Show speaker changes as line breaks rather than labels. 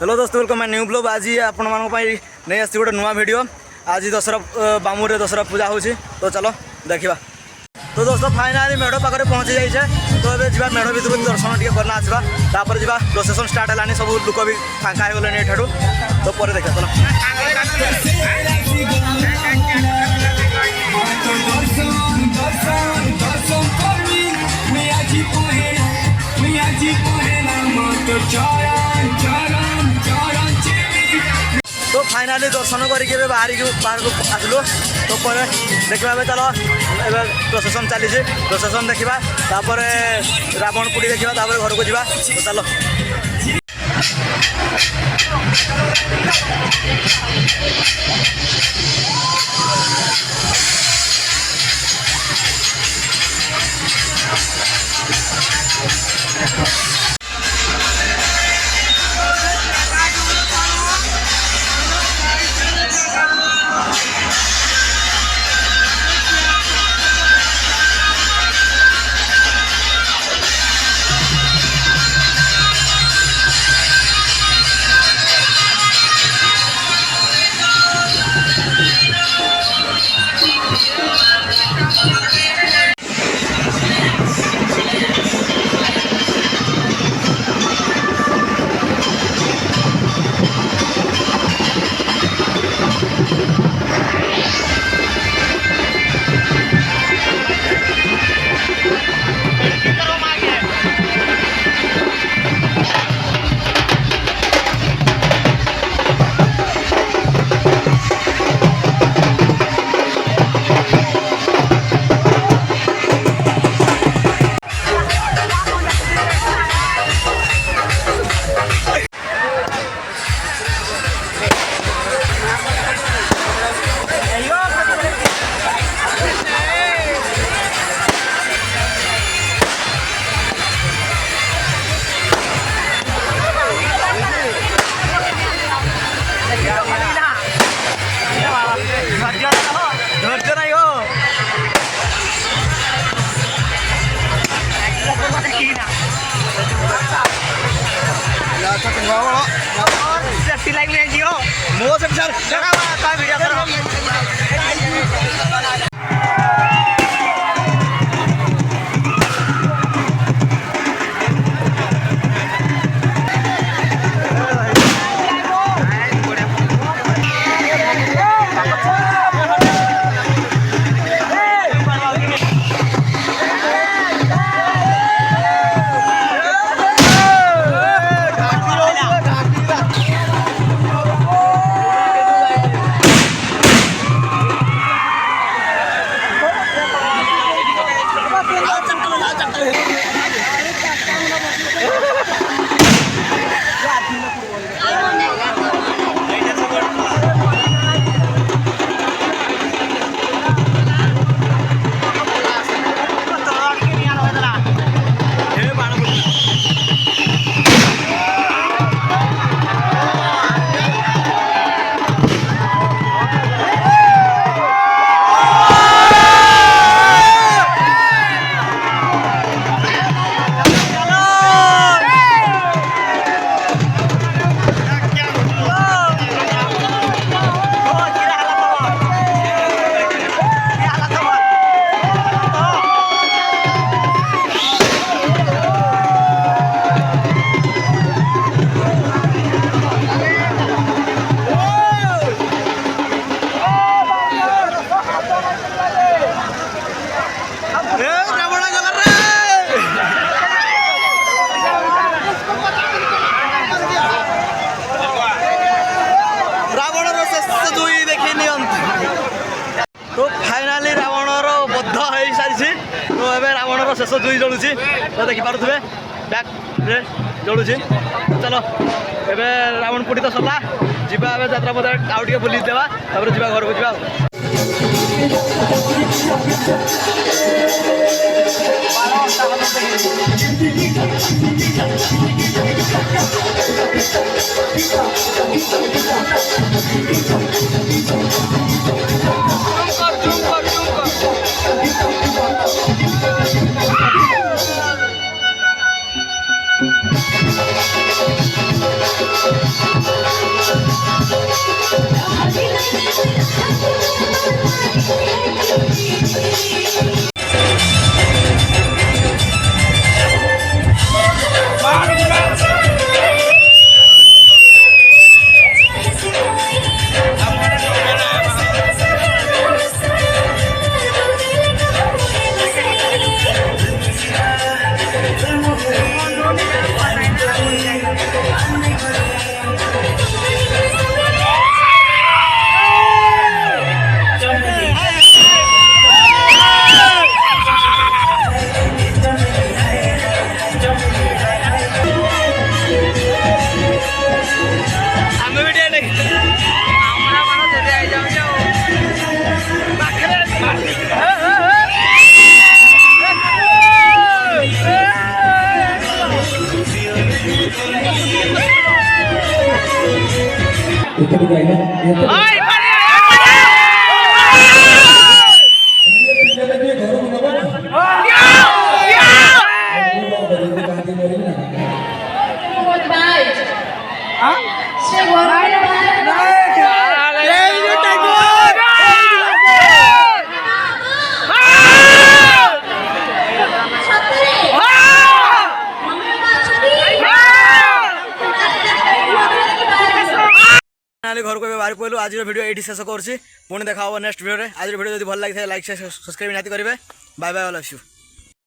Hello दोस्तों, welcome new blog. आज आपण नहीं आसी गोटे नुआ वीडियो। आज दशहरा बामुर दशहरा पूजा होची, तो चलो देखा। तो दोस्तों फाइनाली मेढ़ पाखे पहुँची जाइए। तो ये जा मेढ़ भर दर्शन टे करना आसवा, तापर जा प्रोसेसन स्टार्ट है। सब लोक भी फाँका हो गले ये, तो पर देखा चलो। तो फाइनाली दर्शन करके बाहर को आसलु। तो पर देखा चलो ए प्रोसेसन चली। प्रोसेसन देखा, तापर रावण पुड़ी देखा, तापर घर को जा। तो चलो ଶେଷ ଜୁଇ ଜଳୁଛି ତ ଦେଖିପାରୁଥିବେ ବ୍ୟାକ୍ରେ ଜଳୁଛି। ଚାଲ ଏବେ ରାବଣ ପୋଡ଼ି ତ ସରିଲା, ଯିବା ଏବେ ଯାତ୍ରା ପଦା ଆଉ ଟିକେ ବୁଲି ଦେବା, ତାପରେ ଯିବା ଘରକୁ ଯିବା ଆଉ। घर को बाहर पड़ू। आज वीडियो ये शेष कर पुणी देखा नेक्स्ट वीडियो। आज वीडियो जो भल लगी लाइक सब्सक्राइब निहाती करेंगे। Bye bye, all of you.